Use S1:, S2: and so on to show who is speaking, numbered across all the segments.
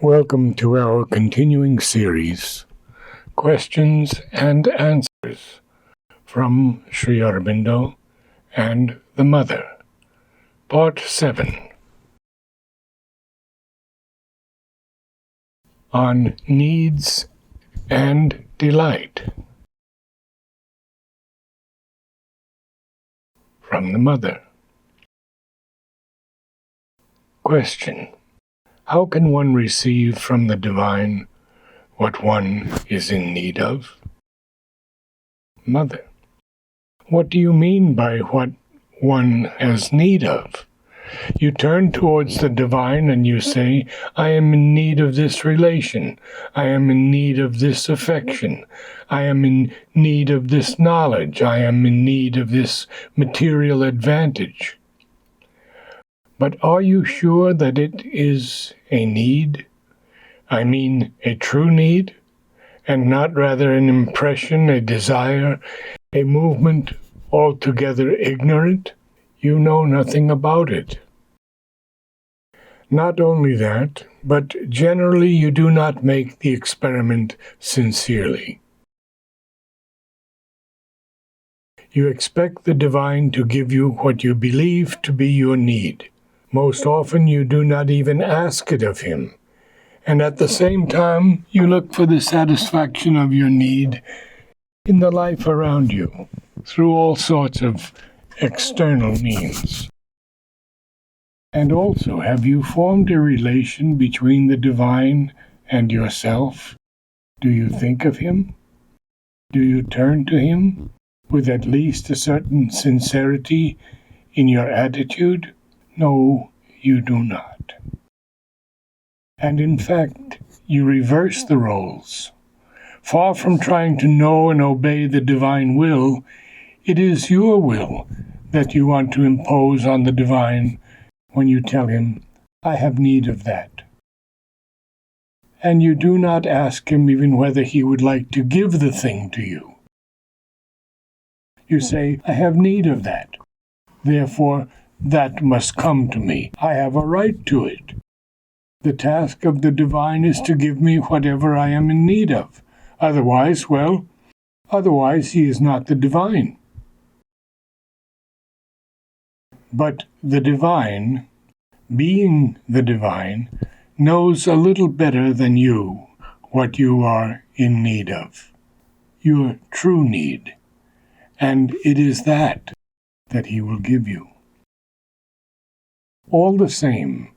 S1: Welcome to our continuing series, Questions and Answers from Sri Aurobindo and the Mother, Part 7, on Needs and Delight, from the Mother. Question: how can one receive from the divine what one is in need of? Mother: what do you mean by what one has need of? You turn towards the divine and you say, I am in need of this relation. I am in need of this affection. I am in need of this knowledge. I am in need of this material advantage. But are you sure that it is a need? I mean, a true need, and not rather an impression, a desire, a movement altogether ignorant? You know nothing about it. Not only that, but generally you do not make the experiment sincerely. You expect the divine to give you what you believe to be your need. Most often you do not even ask it of him, and at the same time you look for the satisfaction of your need in the life around you, through all sorts of external means. And also, have you formed a relation between the divine and yourself? Do you think of him? Do you turn to him with at least a certain sincerity in your attitude? No, you do not. And in fact, you reverse the roles. Far from trying to know and obey the divine will, it is your will that you want to impose on the divine when you tell him, I have need of that. And you do not ask him even whether he would like to give the thing to you. You say, I have need of that. Therefore, that must come to me. I have a right to it. The task of the divine is to give me whatever I am in need of. Otherwise he is not the divine. But the divine, being the divine, knows a little better than you what you are in need of, your true need, and it is that he will give you. All the same,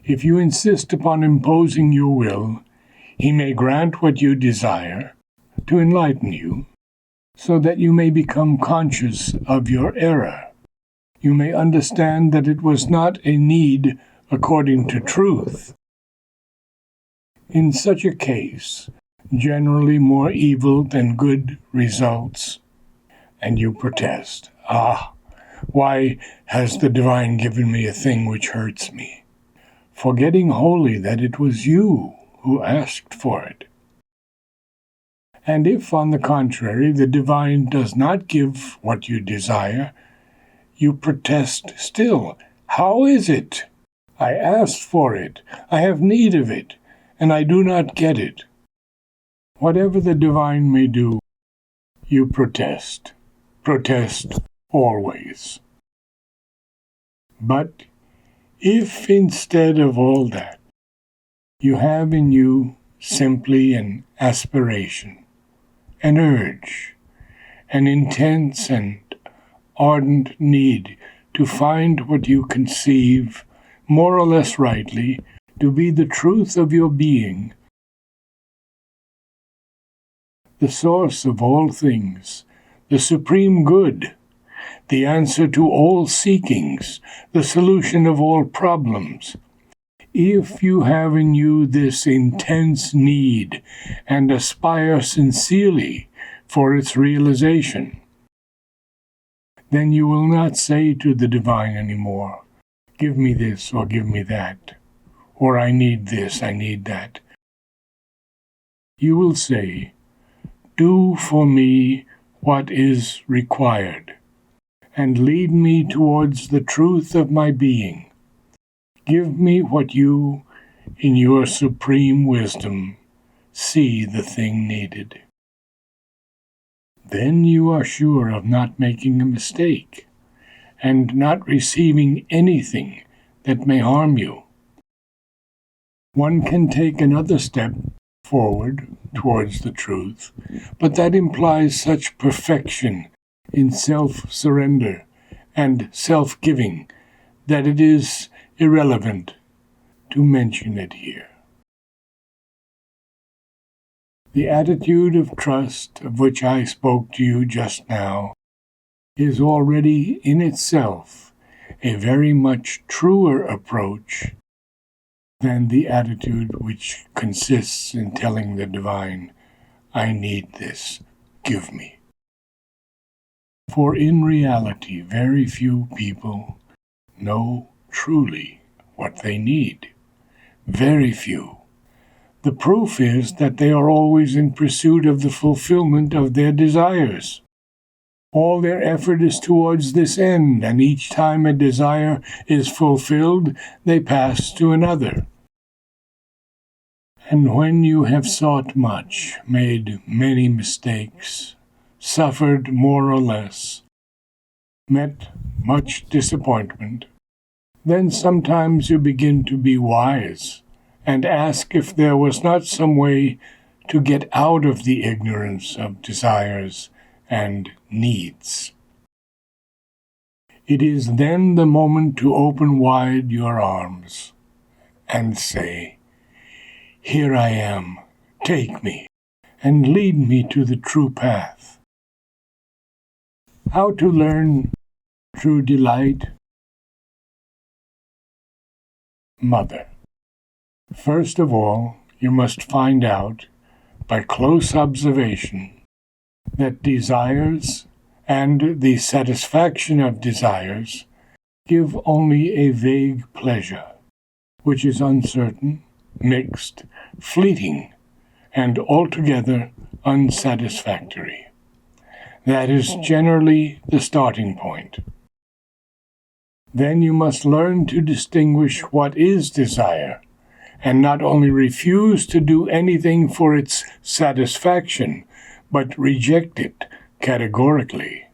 S1: if you insist upon imposing your will, he may grant what you desire to enlighten you, so that you may become conscious of your error. You may understand that it was not a need according to truth. In such a case, generally more evil than good results, and you protest, why has the divine given me a thing which hurts me? Forgetting wholly that it was you who asked for it. And if, on the contrary, the divine does not give what you desire, you protest still. How is it? I asked for it. I have need of it, and I do not get it. Whatever the divine may do, you protest. Protest always. But if instead of all that, you have in you simply an aspiration, an urge, an intense and ardent need to find what you conceive, more or less rightly, to be the truth of your being, the source of all things, the supreme good, the answer to all seekings, the solution of all problems. If you have in you this intense need and aspire sincerely for its realization, then you will not say to the divine anymore, give me this or give me that, or I need this, I need that. You will say, do for me what is required, and lead me towards the truth of my being. Give me what you, in your supreme wisdom, see the thing needed. Then you are sure of not making a mistake and not receiving anything that may harm you. One can take another step forward towards the truth, but that implies such perfection in self-surrender and self-giving that it is irrelevant to mention it here. The attitude of trust of which I spoke to you just now is already in itself a very much truer approach than the attitude which consists in telling the divine, I need this, give me. For in reality, very few people know truly what they need. Very few. The proof is that they are always in pursuit of the fulfillment of their desires. All their effort is towards this end, and each time a desire is fulfilled, they pass to another. And when you have sought much, made many mistakes, suffered more or less, met much disappointment, then sometimes you begin to be wise and ask if there was not some way to get out of the ignorance of desires and needs. It is then the moment to open wide your arms and say, here I am, take me, and lead me to the true path. How to learn true delight? Mother. First of all, you must find out, by close observation, that desires and the satisfaction of desires give only a vague pleasure, which is uncertain, mixed, fleeting, and altogether unsatisfactory. That is generally the starting point. Then you must learn to distinguish what is desire, and not only refuse to do anything for its satisfaction, but reject it categorically.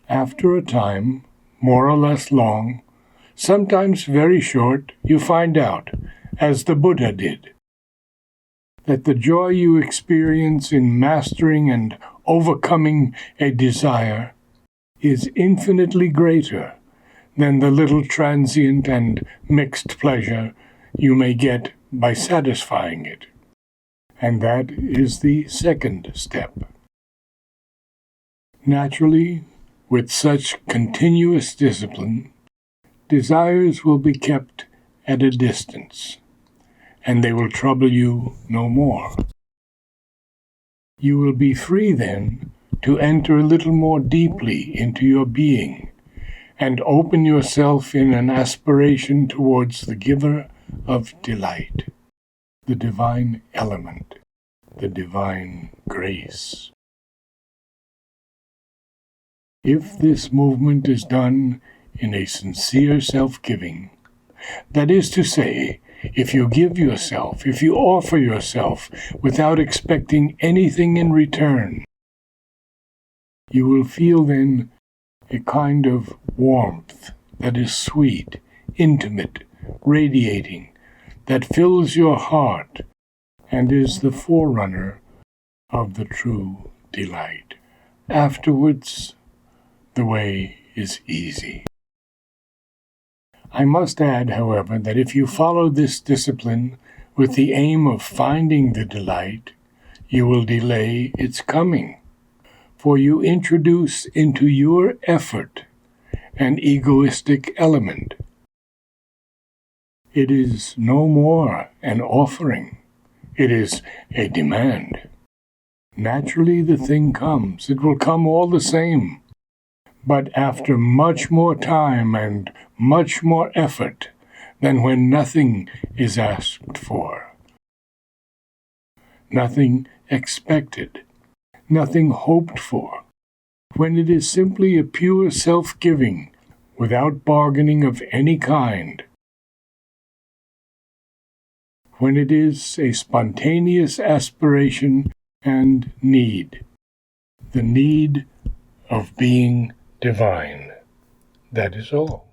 S1: After a time, more or less long, sometimes very short, you find out, as the Buddha did, that the joy you experience in mastering and overcoming a desire is infinitely greater than the little transient and mixed pleasure you may get by satisfying it. And that is the second step. Naturally, with such continuous discipline, desires will be kept at a distance, and they will trouble you no more. You will be free then to enter a little more deeply into your being and open yourself in an aspiration towards the giver of delight, the divine element, the divine grace. If this movement is done in a sincere self-giving, that is to say, if you give yourself, if you offer yourself without expecting anything in return, you will feel then a kind of warmth that is sweet, intimate, radiating, that fills your heart and is the forerunner of the true delight. Afterwards, the way is easy. I must add, however, that if you follow this discipline with the aim of finding the delight, you will delay its coming, for you introduce into your effort an egoistic element. It is no more an offering, it is a demand. Naturally the thing comes, it will come all the same, but after much more time and much more effort than when nothing is asked for, nothing expected, nothing hoped for, when it is simply a pure self-giving without bargaining of any kind. when it is a spontaneous aspiration and need, the need of being divine. That is all.